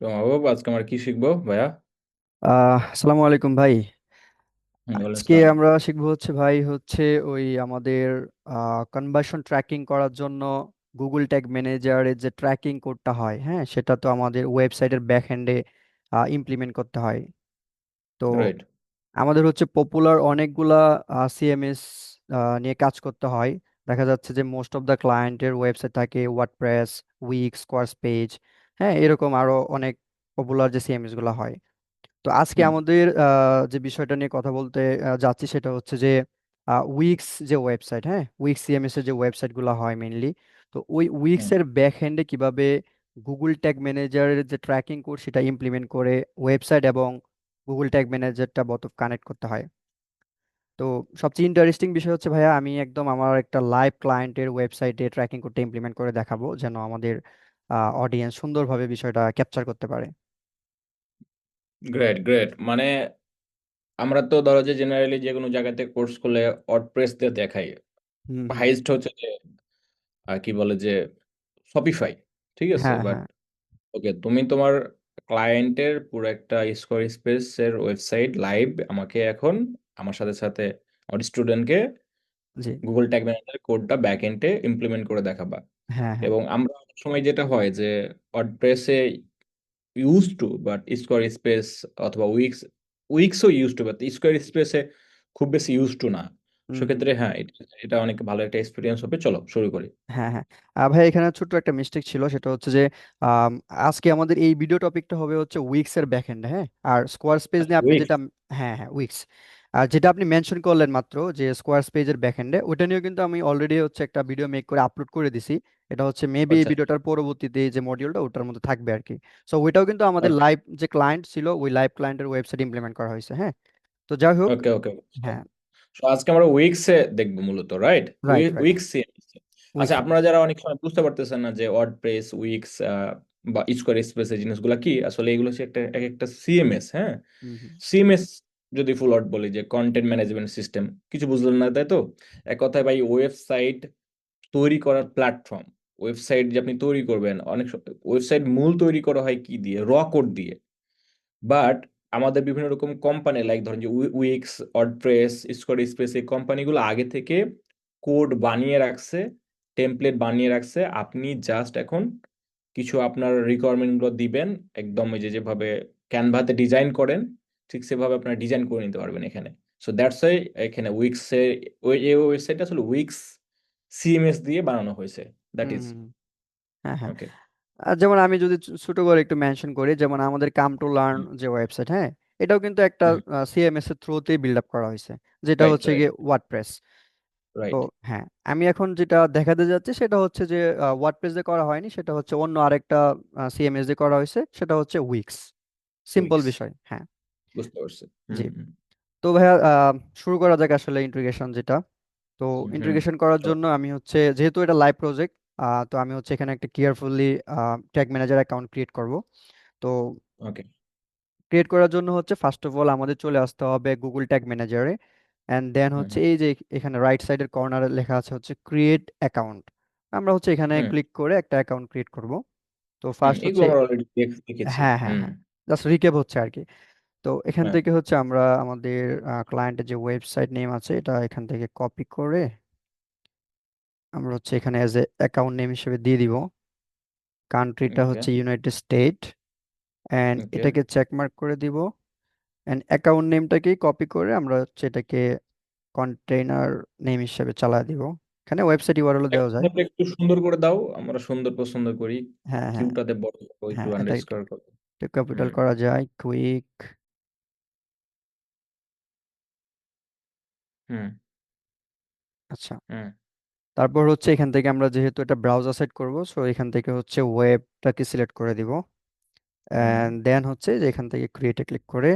বাবু, আজকে আমরা কি শিখবো ভাইয়া? আসসালামু আলাইকুম ভাই। ওয়ালাইকুম আজকে আসসালাম। আমরা শিখবো হচ্ছে ভাই হচ্ছে ওই আমাদের কনভার্সন ট্র্যাকিং করার জন্য গুগল ট্যাগ ম্যানেজারের যে ট্র্যাকিং কোডটা হয়, হ্যাঁ, সেটা তো আমাদের ওয়েবসাইটের ব্যাক এন্ডে ইমপ্লিমেন্ট করতে হয়। তো রাইট। আমাদের হচ্ছে পপুলার অনেকগুলা সিএমএস নিয়ে কাজ করতে হয়। দেখা যাচ্ছে যে মোস্ট অফ দ্য ক্লায়েন্টের ওয়েবসাইট থাকে ওয়ার্ডপ্রেস, উইক্স, স্কোয়ারস পেজ, হ্যাঁ, এরকম আরো অনেক পপুলার যে সিএমএস গুলো হয়। তো আজকে হুম। আমাদের যে বিষয়টা নিয়ে কথা বলতে যাচ্ছি সেটা হচ্ছে যে উইক্স যে ওয়েবসাইট, হ্যাঁ, উইক্স সিএমএস এর যে ওয়েবসাইট গুলো হয় মেইনলি। তো ওই উইক্স হুম। এর ব্যাক এন্ডে কিভাবে গুগল ট্যাগ ম্যানেজারের যে ট্র্যাকিং কোড সেটা ইমপ্লিমেন্ট করে ওয়েবসাইট এবং গুগল ট্যাগ ম্যানেজারটা বোথ কানেক্ট করতে হয়। তো সবচেয়ে ইন্টারেস্টিং বিষয় হচ্ছে ভাইয়া, আমি একদম আমার একটা লাইভ ক্লায়েন্টের ওয়েবসাইটে ট্র্যাকিং কোডটা ইমপ্লিমেন্ট করে দেখাবো যেন আমাদের অডিয়েন্স সুন্দরভাবে বিষয়টা ক্যাপচার করতে পারে। গ্রেট গ্রেট, মানে আমরা তো ধরো যে জেনারেলি যে কোনো জায়গাতে কোর্স করলে ওয়ার্ডপ্রেস দিয়ে দেখাই। হুম হুম। হাইস্ট হচ্ছে যে কি বলে যে শপিফাই। ঠিক আছে, হ্যাঁ বাট হ্যাঁ। ওকে, তুমি তোমার ক্লায়েন্টের পুরো একটা স্কোয়ার স্পেস এর ওয়েবসাইট লাইভ আমাকে এখন আমার সাথে সাথে আমার স্টুডেন্টকে জি। গুগল ট্যাগ ম্যানেজার কোডটা ব্যাক এন্ডে ইমপ্লিমেন্ট করে দেখাবা। হ্যাঁ হ্যাঁ। এবং আমরা অনেক সময় যেটা হয় যে ওয়ার্ডপ্রেসে use too, but Squarespace অথবা উইক্সও ইউজ টু, বাট স্কোয়ার স্পেসে খুব বেশি ইউজ টু না। হুম হুম। সেক্ষেত্রে হ্যাঁ, এটা অনেক ভালো একটা এক্সপিরিয়েন্স হবে। চলো শুরু করি। হ্যাঁ হ্যাঁ। ভাই এখানে ছোট্ট একটা মিস্টেক ছিল, সেটা হচ্ছে যে আম, আজকে আমাদের এই ভিডিও টপিকটা হবে হচ্ছে উইক্স এর ব্যাকএন্ড, হ্যাঁ, আর স্কোয়ার স্পেস আচ্ছা, নিয়ে আপনি উইক্স। যেটা, হ্যাঁ হ্যাঁ, উইক্স, আর যেটা আপনি মেনশন করলেন মাত্র যে স্কোয়ার স্পেজের ব্যাকএন্ডে, ওটা নিয়েও কিন্তু আমি অলরেডি হচ্ছে একটা ভিডিও মেক করে আপলোড করে দিছি। এটা হচ্ছে মেবি এই আচ্ছা ভিডিওটার পরবর্তীতে যে মডিউলটা ওটার মধ্যে থাকবে আর কি। সো ওইটাও কিন্তু আমাদের আচ্ছা। লাইভ যে ক্লায়েন্ট ছিল ওই লাইভ ক্লায়েন্টের ওয়েবসাইট ইমপ্লিমেন্ট করা হয়েছে, হ্যাঁ। তো যাই হোক। ওকে ওকে। হ্যাঁ। সো আজকে আমরা উইক্সে দেখবো মূলত, রাইট? Right right. উইক্স। আচ্ছা, উইক্স। আপনারা যারা অনেক সময় বুঝতে পারতেছেন না যে ওয়ার্ডপ্রেস, উইক্স বা স্কোয়ার স্পেস এই জিনিসগুলো কি, আসলে এগুলো হচ্ছে একটা এক একটা সিএমএস। হ্যাঁ, হুম হুম। সিএমএস যদি ফুল আউট বলি যে কন্টেন্ট ম্যানেজমেন্ট সিস্টেম, কিছু বুঝলেন না তাই তো? এক কথায় ভাই, ওয়েবসাইট তৈরি করার প্ল্যাটফর্ম। ওয়েবসাইট যে আপনি তৈরি করবেন, অনেক ওয়েবসাইট মূল তৈরি করা হয় কি দিয়ে? র কোড দিয়ে। বাট আমাদের বিভিন্ন রকম কোম্পানি, লাইক ধরেন যে উইক্স, ওয়ার্ডপ্রেস, স্কোয়ার স্পেস, এই কোম্পানিগুলো আগে থেকে কোড বানিয়ে রাখছে, টেমপ্লেট বানিয়ে রাখছে। আপনি জাস্ট এখন কিছু আপনার রিকোয়ারমেন্ট গুলো দিবেন, একদম ওই যে যেভাবে ক্যানভাতে ডিজাইন করেন, ঠিক সেভাবে আপনারা ডিজাইন করে নিতে পারবেন এখানে। সো দ্যাটস ওয়াই এখানে উইক্স এর ওই এই ওয়েবসাইটটা আসলে উইক্স সিএমএস দিয়ে বানানো হয়েছে। দ্যাট হুম ইজ হুম। হ্যাঁ হ্যাঁ। ওকে। আর যেমন আমি যদি ছোট করে একটু মেনশন করি, যেমন আমাদের কাম টু লার্ন হুম। যে ওয়েবসাইট, হ্যাঁ, এটাও কিন্তু একটা সিএমএস এর থ্রুতেই বিল্ড আপ করা হয়েছে, যেটা রাইট হচ্ছে রাইট গিয়ে ওয়ার্ডপ্রেস। তো রাইট। হ্যাঁ, আমি এখন যেটা দেখাতে যাচ্ছি সেটা হচ্ছে যে ওয়ার্ডপ্রেস দিয়ে করা হয়নি, সেটা হচ্ছে অন্য আরেকটা সিএমএস দিয়ে করা হয়েছে, সেটা হচ্ছে উইক্স। Simple weeks. বিষয়, হ্যাঁ। বুঝতে পারছি। জি। হুম হুম তো ভাইয়া শুরু করা যাক আসলে ইন্ট্রিগেশন যেটা। তো হুম। ইন্ট্রিগেশন করার জন্য আমি হচ্ছে, যেহেতু এটা লাইভ প্রজেক্ট, তো আমি হচ্ছে এখানে একটা carefully tag manager account create করব। তো ওকে। ক্রিয়েট করার জন্য হচ্ছে ফার্স্ট অফ অল আমাদের চলে আসতে হবে গুগল ট্যাগ ম্যানেজারে, অ্যান্ড দেন হুম হচ্ছে হুম এই যে এখানে রাইট সাইডের কর্নারে লেখা আছে হচ্ছে ক্রিয়েট অ্যাকাউন্ট। আমরা হচ্ছে এখানে হুম ক্লিক করে একটা অ্যাকাউন্ট ক্রিয়েট করব। তো হুম, ফার্স্ট এগুলো হচ্ছে, আমরা অলরেডি দেখেছি। হ্যাঁ হ্যাঁ হুম। হ্যাঁ, জাস্ট রিক্যাপ হচ্ছে আর কি। তো এখান হ্যাঁ। থেকে হচ্ছে আমরা আমাদের ক্লায়েন্টের যে ওয়েবসাইট নেম আছে এটা এখান থেকে কপি করে আমরা হচ্ছে এখানে অ্যাজ এ অ্যাকাউন্ট নেম হিসেবে দিয়ে দিব। কান্ট্রিটা ওকে হচ্ছে ইউনাইটেড স্টেট, অ্যান্ড ওকে। এটাকে চেকমার্ক করে দিব। অ্যান্ড অ্যাকাউন্ট নেমটাকেই কপি করে আমরা হচ্ছে এটাকে কন্টেইনার নেম হিসেবে চালা দিব। এখানে ওয়েবসাইট ইউআরএল দেওয়া যায়। আপনি একটু সুন্দর করে দাও, আমরা সুন্দর পছন্দ করি। হ্যাঁ হ্যাঁ। কিউটাতে বড় করবো, একটু হ্যাঁ, এটা একটু আন্ডারস্কোর করবো। ক্যাপিটাল হুম করা যায়, কুইক। হুম আচ্ছা। হুম তারপর হচ্ছে এখান থেকে আমরা যেহেতু এটা ব্রাউজার সাইট করব, সো এখান থেকে হচ্ছে ওয়েবটাকে সিলেক্ট করে দিব। হুম। অ্যান্ড দেন হচ্ছে যে এখান থেকে ক্রিয়েটে ক্লিক করে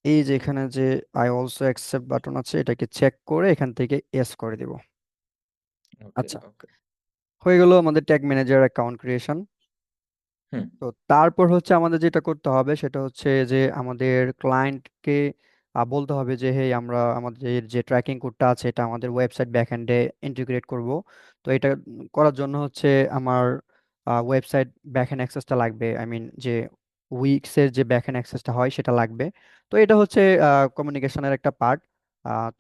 এই যে এখানে যে আই অলসো অ্যাকসেপ্ট বাটন আছে এটাকে চেক করে এখান থেকে এস করে দিব। ওকে আচ্ছা, ওকে। হয়ে গেল আমাদের ট্যাগ ম্যানেজার অ্যাকাউন্ট ক্রিয়েশন। হুম তো তারপর হচ্ছে আমাদের যেটা করতে হবে সেটা হচ্ছে যে আমাদের ক্লায়েন্টকে বলতে হবে যে হে, আমরা আমাদের যে ট্র্যাকিং কোডটা আছে এটা আমাদের ওয়েবসাইট ব্যাকএন্ডে ইন্টিগ্রেট করব। তো এটা করার জন্য হচ্ছে আমার ওয়েবসাইট ব্যাকএন্ড অ্যাক্সেসটা লাগবে, আই মিন যে উইক্সের যে ব্যাকএন্ড অ্যাক্সেসটা হয় সেটা লাগবে। তো এটা হচ্ছে কমিউনিকেশনের একটা পার্ট।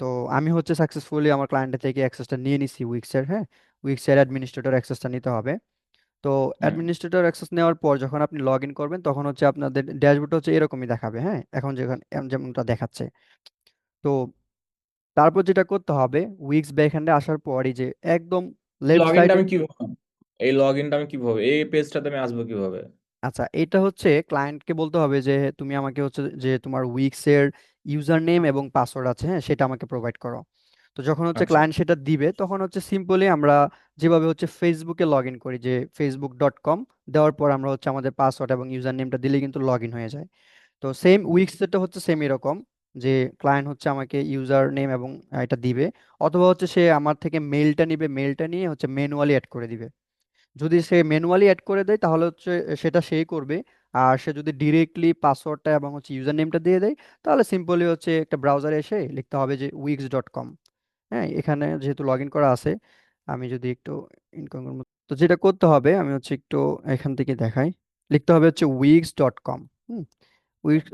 তো আমি হচ্ছে সাকসেসফুলি আমার ক্লায়েন্টের থেকে অ্যাক্সেসটা নিয়ে নিছি উইক্সের, হ্যাঁ। উইক্সের অ্যাডমিনিস্ট্রেটর অ্যাক্সেসটা নিতে হবে। তো হুম। অ্যাডমিনিস্ট্রেটর অ্যাক্সেস নেওয়ার পর যখন আপনি লগ ইন করবেন তখন হচ্ছে আপনাদের ড্যাশবোর্ড হচ্ছে এরকমই দেখাবে, হ্যাঁ, এখন যেমনটা দেখাচ্ছে। তো তারপর যেটা করতে হবে, উইক্স ব্যাকএন্ডে আসার পর এই যে একদম লেফট লগ ইনটা সাইডে। আমি কিভাবে, এই লগ ইনটা আমি কিভাবে, এই পেজটাতে আমি আসবো কিভাবে? আচ্ছা, এটা হচ্ছে ক্লায়েন্টকে বলতে হবে যে তুমি আমাকে হচ্ছে যে তোমার উইক্সের ইউজার নেম এবং পাসওয়ার্ড আছে, হ্যাঁ, সেটা আমাকে প্রোভাইড করো। তো যখন হচ্ছে আচ্ছা। ক্লায়েন্ট সেটা দিবে তখন হচ্ছে সিম্পলি আমরা যেভাবে হচ্ছে ফেসবুকে লগ ইন করি, যে facebook.com দেওয়ার পর আমরা হচ্ছে আমাদের পাসওয়ার্ড এবং ইউজার নেমটা দিলে কিন্তু লগ ইন হয়ে যায়। তো সেম উইক্সেরটা হচ্ছে সেম এরকম, যে ক্লায়েন্ট হচ্ছে আমাকে ইউজার নেম এবং এটা দিবে, অথবা হচ্ছে সে আমার থেকে মেইলটা নিবে, মেইলটা নিয়ে হচ্ছে ম্যানুয়ালি অ্যাড করে দিবে। যদি সে ম্যানুয়ালি অ্যাড করে দেয় তাহলে হচ্ছে সেটা সেই করবে। আর সে যদি ডিরেক্টলি পাসওয়ার্ডটা এবং হচ্ছে ইউজার নেমটা দিয়ে দেয় তাহলে সিম্পলি হচ্ছে একটা ব্রাউজারে এসে লিখতে হবে যে wix.com। হ্যাঁ, এখানে যেহেতু লগ ইন করা আছে, আমি যদি একটু ইনকম, তো যেটা করতে হবে আমি হচ্ছে একটু এখান থেকে দেখাই, লিখতে হবে হচ্ছে wix.com। হুম,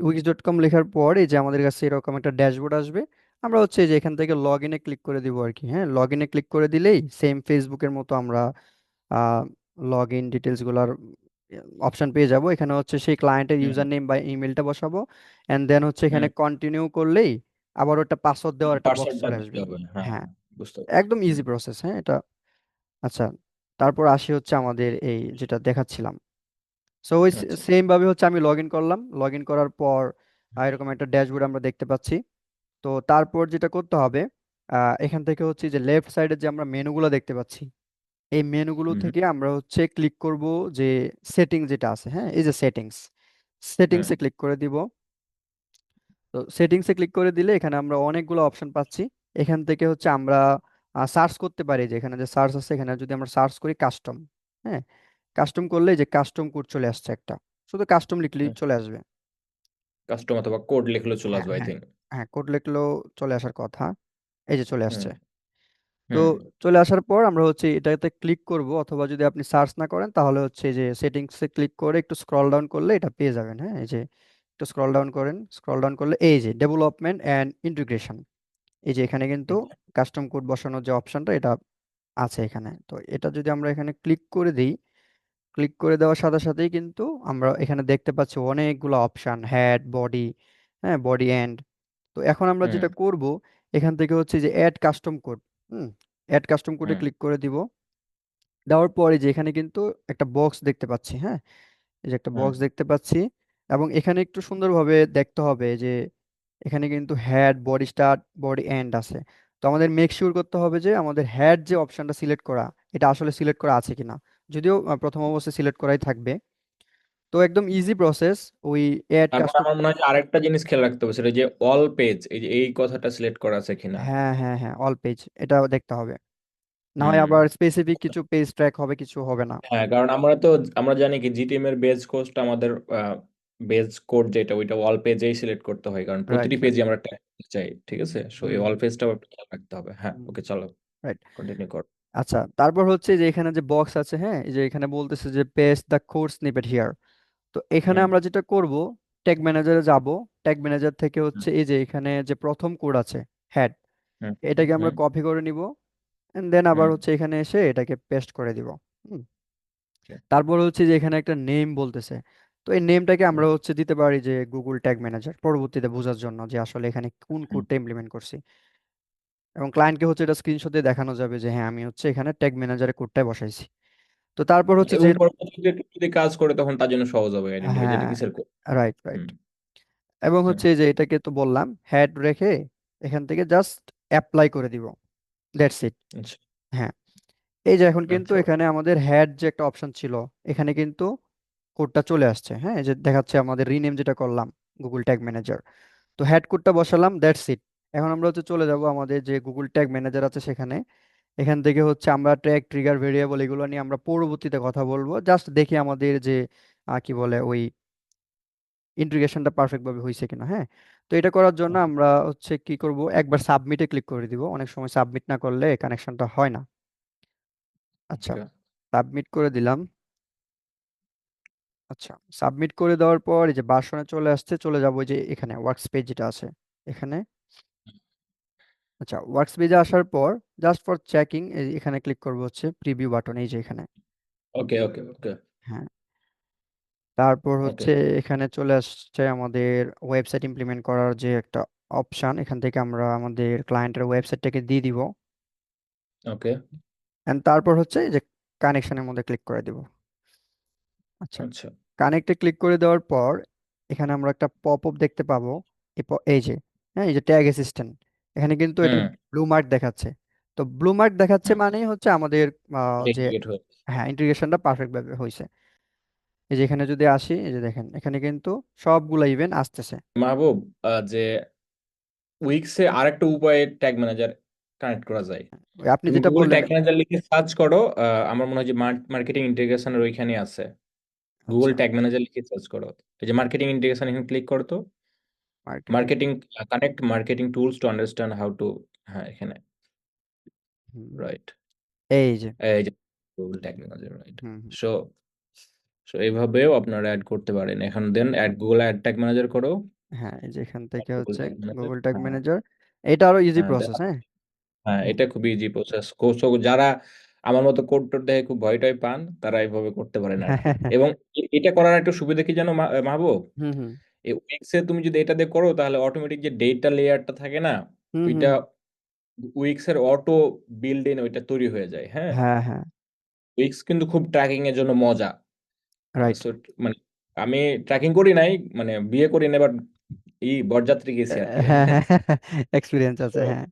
wix.com লেখার পর এই যে আমাদের কাছে এরকম একটা ড্যাশবোর্ড আসবে। আমরা হচ্ছে এই যে এখান থেকে লগ ইনে ক্লিক করে দিব আর কি, হ্যাঁ, লগ ইনে ক্লিক করে দিলেই সেম ফেসবুকের মতো আমরা লগ ইন ডিটেলস গুলার অপশন পেয়ে যাব। এখানে হচ্ছে সেই ক্লায়েন্টের হুম। ইউজার নেম বা ইমেলটা বসাবো, এন্ড দেন হচ্ছে এখানে হুম। কন্টিনিউ করলেই আবার ওটা পাসওয়ার্ড দেওয়ার একটা বক্স পাসওয়ার্ডটা চলে দিতে আসবে। হবে, হ্যাঁ। হ্যাঁ, বুঝতে পারছি। একদম ইজি হুম। প্রসেস, হ্যাঁ এটা। আচ্ছা, তারপর আসি হচ্ছে আমাদের এই যেটা দেখাচ্ছিলাম। সো ওই আচ্ছা। সেম ভাবে হচ্ছে আমি লগ ইন করলাম, লগ ইন করার পর এরকম একটা ড্যাশবোর্ড আমরা দেখতে পাচ্ছি। তো তারপর যেটা করতে হবে, এখান থেকে হচ্ছে যে লেফট সাইডে যে আমরা মেনুগুলো দেখতে পাচ্ছি, এই মেনুগুলো হুম। থেকে আমরা হচ্ছে ক্লিক করব যে সেটিং যেটা আছে, হ্যাঁ, এই যে সেটিংস, হুম। সেটিংসে ক্লিক করে দিব। তো সেটিংসে ক্লিক করে দিলে এখানে আমরা অনেকগুলো অপশন পাচ্ছি। এখান থেকে হচ্ছে আমরা সার্চ করতে পারি, যে এখানে যে সার্চ আছে এখানে যদি আমরা সার্চ করি কাস্টম, হ্যাঁ, কাস্টম করলে এই যে কাস্টম কোড চলে আসছে একটা, শুধু কাস্টম লিখলেই চলে আসবে। কাস্টম অথবা কোড লিখলে চলে হ্যাঁ আসবে, আই হ্যাঁ থিঙ্ক। হ্যাঁ, কোড লিখলেও চলে আসার কথা। এই যে চলে হুম। আসছে। তো হুম। চলে আসার পর আমরা হচ্ছে এটাতে ক্লিক করব, অথবা যদি আপনি সার্চ না করেন তাহলে হচ্ছে এই যে সেটিংসে ক্লিক করে একটু স্ক্রল ডাউন করলে এটা পেয়ে যাবেন, হ্যাঁ, এই যে একটু স্ক্রল ডাউন করেন, স্ক্রল ডাউন করলে এই যে ডেভেলপমেন্ট অ্যান্ড ইন্টিগ্রেশন, এই যে এখানে কিন্তু আচ্ছা। কাস্টম কোড বসানোর যে অপশনটা এটা আছে এখানে। তো এটা যদি আমরা এখানে ক্লিক করে দিই, ক্লিক করে দেওয়ার সাথে সাথেই কিন্তু আমরা এখানে দেখতে পাচ্ছি অনেকগুলো অপশন, হেড, বডি, হ্যাঁ, বডি এন্ড। তো এখন আমরা হুম। যেটা করব, এখান থেকে হচ্ছে যে অ্যাড কাস্টম কোড, হুম, অ্যাড কাস্টম কোডে হুম। ক্লিক করে দিব। দেওয়ার পরে যে এখানে কিন্তু একটা বক্স দেখতে পাচ্ছি, হ্যাঁ, এই যে একটা হুম। বক্স দেখতে পাচ্ছি, এবং এখানে একটু সুন্দরভাবে দেখতে হবে যে এখানে কিন্তু head, body start, body end আছে। তো আমাদের মেক শিওর করতে হবে যে আমাদের হেড যে অপশনটা সিলেক্ট করা, এটা আসলে সিলেক্ট করা আছে কিনা, যদিও প্রথম অবস্থায় সিলেক্ট করাই থাকবে। তো একদম ইজি প্রসেস, ওই অ্যাড তারপর কাস্টম। আমার মনে হয় যে আরেকটা জিনিস খেয়াল রাখতে হবে, সেটা যে অল পেজ, এই যে এই কথাটা সিলেক্ট করা আছে কিনা। হ্যাঁ হ্যাঁ হ্যাঁ, অল পেজ, এটা দেখতে হবে, না হয় হুম। আবার স্পেসিফিক কিছু পেজ ট্র্যাক হবে, কিছু হবে না। হ্যাঁ, কারণ আমরা জানি কি জিটিএম এর বেজ কোডটা আমাদের, বেজ কোড যেটা ওইটা অল পেজেই সিলেক্ট করতে হয়, কারণ রাইট প্রতিটি রাইট। পেজে আমরা ট্যাগ চাই, ঠিক আছে? সো হুম এই অল হুম পেজটাও একটু খেয়াল রাখতে হবে। হ্যাঁ, হুম, ওকে, চলো রাইট। কন্টিনিউ কর। আচ্ছা, তারপর হচ্ছে যে এখানে যে বক্স আছে, হ্যাঁ, এই যে এখানে বলতেছে যে paste the code snippet here. তো এখানে হুম। আমরা যেটা করব, ট্যাগ ম্যানেজারে যাব, ট্যাগ ম্যানেজার থেকে হুম। হচ্ছে এই যে এখানে যে প্রথম কোড আছে, হেড, হুম। এটাকে আমরা হুম। কপি করে নিব, এন্ড দেন আবার হুম। হচ্ছে এখানে এসে এটাকে পেস্ট করে দিব। হুম, Okay. তারপর হচ্ছে যে এখানে একটা নেম বলতেছে, তো এই নেমটাকে হুম। আমরা হচ্ছে দিতে পারি যে গুগল ট্যাগ ম্যানেজার, পরবর্তীতে বোঝার জন্য যে আসলে এখানে কোন হুম। কোডটা ইমপ্লিমেন্ট করছি, এবং ক্লায়েন্টকে হচ্ছে এটা স্ক্রিনশট দিয়ে দেখানো যাবে যে হ্যাঁ আমি হচ্ছে এখানে ট্যাগ ম্যানেজারের কোডটাই বসাইছি। তো তারপর হচ্ছে যে এবং পরবর্তীতে কেউ যদি কাজ করে তখন তার জন্য সহজ হবে আইডেন্টিফাই, যেটা হ্যাঁ, কিসের কোড। রাইট রাইট, হুম। এবং হুম। হচ্ছে যে এটাকে তো বললাম হেড রেখে এখান থেকে জাস্ট অ্যাপ্লাই করে দিব, দ্যাটস ইট। আচ্ছা। হ্যাঁ, এই যে এখন কিন্তু আচ্ছা। এখানে আমাদের হেড যে একটা অপশন ছিল, এখানে কিন্তু কোডটা চলে আসছে, হ্যাঁ, এই যে দেখাচ্ছে আমাদের রিনেম যেটা করলাম গুগল ট্যাগ ম্যানেজার। তো হেড কোডটা বসালাম, দ্যাটস ইট। এখন আমরা হচ্ছে চলে যাব আমাদের যে গুগল ট্যাগ ম্যানেজার আছে সেখানে। এখান থেকে হচ্ছে আমরা ট্র্যাক, ট্রিগার, ভেরিয়েবল এগুলো নিয়ে আমরা পরবর্তীতে কথা বলবো, জাস্ট দেখি আমাদের যে কি বলে ওই ইন্টিগ্রেশনটা পারফেক্ট ভাবে হয়েছে কিনা, হ্যাঁ। তো এটা করার জন্য আমরা হচ্ছে কি করব, একবার সাবমিটে ক্লিক করে দিব, অনেক সময় সাবমিট না করলে কানেকশনটা হয় না। আচ্ছা, আচ্ছা। সাবমিট করে দিলাম। আচ্ছা, সাবমিট করে দেওয়ার পর এই যে বাসনে চলে আসছে, চলে যাবো ওই যে এখানে ওয়ার্কস পেজ যেটা আছে এখানে। আচ্ছা, ওয়ার্কস পেজে আসার পর জাস্ট ফর চেকিং এখানে ক্লিক করবো হচ্ছে প্রিভিউ বাটন, এই যে এখানে। ওকে, ওকে, ওকে, হ্যাঁ, তারপর ওকে, হচ্ছে এখানে চলে আসছে আমাদের ওয়েবসাইট ইমপ্লিমেন্ট করার যে একটা অপশন, এখান থেকে আমরা আমাদের ক্লায়েন্টের ওয়েবসাইটটাকে দিয়ে দিব। ওকে। এন্ড তারপর হচ্ছে এই যে কানেকশনের মধ্যে ক্লিক করে দিব। আচ্ছা, আচ্ছা। কানেক্টে ক্লিক করে দেওয়ার পর এখানে আমরা একটা পপ আপ দেখতে পাবো। এই যে, হ্যাঁ, এই যে ট্যাগ অ্যাসিস্ট্যান্ট, এখানে কিন্তু এটার হুম। ব্লু মার্ক দেখাচ্ছে। তো ব্লু মার্ক দেখাচ্ছে হুম। মানেই হচ্ছে আমাদের যে, ইন্টিগ্রেট হয়ে। হ্যাঁ, ইন্টিগ্রেশনটা পারফেক্ট ভাবে হয়েছে। এই যে এখানে যদি আসি, এই যে দেখেন এখানে কিন্তু সবগুলা ইভেন্ট আসতেছে। মাহবুব, যে উইক্সে আরেকটা উপায়ে ট্যাগ ম্যানেজার কানেক্ট করা যায়। ওই আপনি তুমি যেটা গুগল বললেন। ট্যাগ ম্যানেজার লিখে সার্চ করো। আমার মনে হয় যে মার্কেটিং ইন্টিগ্রেশনের ওইখানে আছে। গুগল আচ্ছা, ট্যাগ ম্যানেজার লিখে সার্চ করো। এই যে মার্কেটিং ইন্টিগ্রেশন, এখানে ক্লিক করো তো। Marketing. Marketing, connect marketing tools to understand how to. হ্যাঁ, এখানে। রাইট। এই যে। এই যে গুগল ট্যাগ ম্যানেজার, রাইট। হুম হুম, সো সো এইভাবেও আপনারা অ্যাড করতে পারেন। এখন then add Google add tag manager করো। হ্যাঁ, এই যে এখান থেকে গুগল হচ্ছে ট্যাগ ম্যানেজার, গুগল ট্যাগ হ্যাঁ। ম্যানেজার। এটা আরো ইজি হ্যাঁ, প্রসেস, হ্যাঁ। হ্যাঁ, হুম এটা খুবই ইজি প্রসেস। যারা আমার মতো কোড টোড দেখে খুব ভয় টয় পান, তারা এইভাবে করতে পারেন আর কি। এবং এটা করার একটা সুবিধা কি জানো মাহবুব? হুম হুম এই উইক্সে তুমি যদি এটা দিয়ে করো, তাহলে অটোমেটিক যে ডেটা লেয়ারটা থাকে না, হুম হুম ওইটা হুম। উইক্সের অটো বিল্ড ইন ওইটা তৈরি হয়ে যায়, হ্যাঁ। হ্যাঁ হ্যাঁ, উইক্স কিন্তু খুব ট্র্যাকিং এর জন্য মজা। রাইট। So, মানে আমি ট্র্যাকিং করি নাই, মানে বিয়ে করি না, বাট বরযাত্রী গেছি আর কি। হ্যাঁ হ্যাঁ, এক্সপিরিয়েন্স তো আছে, হ্যাঁ।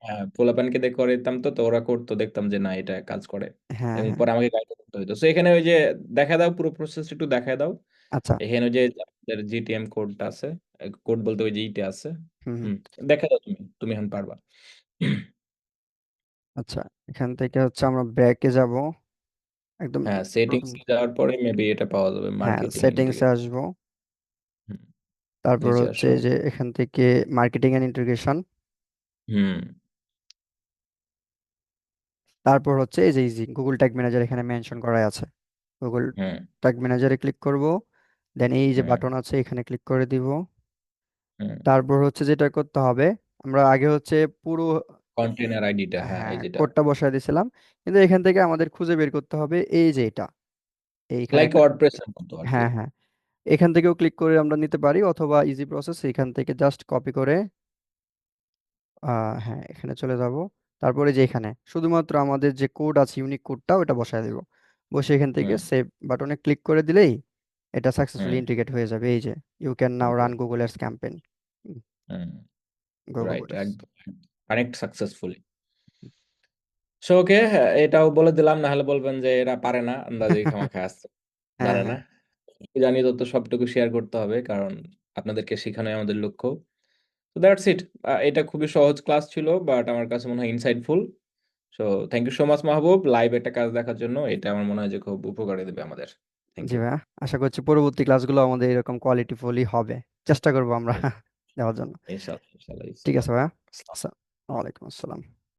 হ্যাঁ, পোলাপানকে দেখে করতাম, তো তো ওরা করতো, দেখতাম যে না এটা কাজ করে। হ্যাঁ এবং হ্যাঁ, পরে আমাকে গাইড করতে হতো। তো এখানে ওই যে দেখা দাও, পুরো প্রসেস একটু দেখা দাও। আচ্ছা। এখানে ওই যে জিটিএম কোডটা আছে, কোড বলতে ওই যে ইটা আছে। হুম হুম, হুম। দেখা দাও, তুমি তুমি এখন পারবা। আচ্ছা, এখান থেকে হচ্ছে আমরা ব্যাকে যাব একদম হ্যাঁ, প্রথম। সেটিংস যাওয়ার পরে মেবি এটা পাওয়া যাবে, হ্যাঁ, মার্কেটিং সেটিংসে ইন্টিগ্রেশন। আসবো। তারপর নিচে হচ্ছে আসো। যে এখান থেকে মার্কেটিং এন্ড ইন্টিগ্রেশন। হুম। তারপর হচ্ছে এই যে ইজি গুগল ট্যাগ ম্যানেজার এখানে মেনশন করাই আছে। গুগল হুম। ট্যাগ ম্যানেজারে ক্লিক করব, দেন এই যে হুম। বাটন আছে এখানে ক্লিক করে দিব। হুম। তারপর হচ্ছে যেটা করতে হবে, আমরা আগে হচ্ছে পুরো, কন্টেনার আইডিটা, হ্যাঁ, হ্যাঁ, এই যেটা। কোডটা বসায় দিয়েছিলাম, কিন্তু এখান থেকে আমাদের খুঁজে বের করতে হবে এই যে এটা, এইখানে লাইক একটা। ওয়ার্ডপ্রেসের মতো আর কি। হ্যাঁ হ্যাঁ, এখান থেকেও ক্লিক করে আমরা নিতে পারি, অথবা ইজি প্রসেস এখান থেকে জাস্ট কপি করে, হ্যাঁ, এখানে চলে যাব। তারপরে যে এখানে শুধুমাত্র আমাদের যে কোড আছে ইউনিক কোডটা ওটা বসায় দেব। বসে এখান থেকে হুম। সেভ বাটনে ক্লিক করে দিলেই এটা সাকসেসফুলি হুম। ইন্টিগ্রেট হয়ে যাবে। এই যে you can now okay. Run Google ads campaign, হুম। Go right, Google ads. একদম। Connect successfully. সো ওকে, এটাও বলে দিলাম, না হলে বলবেন যে এরা পারে না, আন্দাজে খামাখা আসছে, হ্যাঁ জানে না। হ্যাঁ, জানি তত সবটুকু শেয়ার করতে হবে, কারণ আপনাদেরকে শেখানোই আমাদের লক্ষ্য। তো দ্যাটস ইট। এটা খুবই সহজ ক্লাস ছিল, বাট আমার কাছে মনে হয় insightful. So thank you so much Mahbub, live একটা কাজ দেখার জন্য। এটা আমার মনে হয় যে খুব উপকারে দেবে আমাদের। Thank G U. ভাইয়া, আশা করছি পরবর্তী ক্লাসগুলো আমাদের এরকম কোয়ালিটিফুলই হবে, চেষ্টা করবো আমরা দেওয়ার জন্য। ইনশাল্লাহ, ইনশাল্লাহ, ঠিক ইনশাল্লাহ। আছে ভাইয়া। আসসালামু আলাইকুম আসসালাম।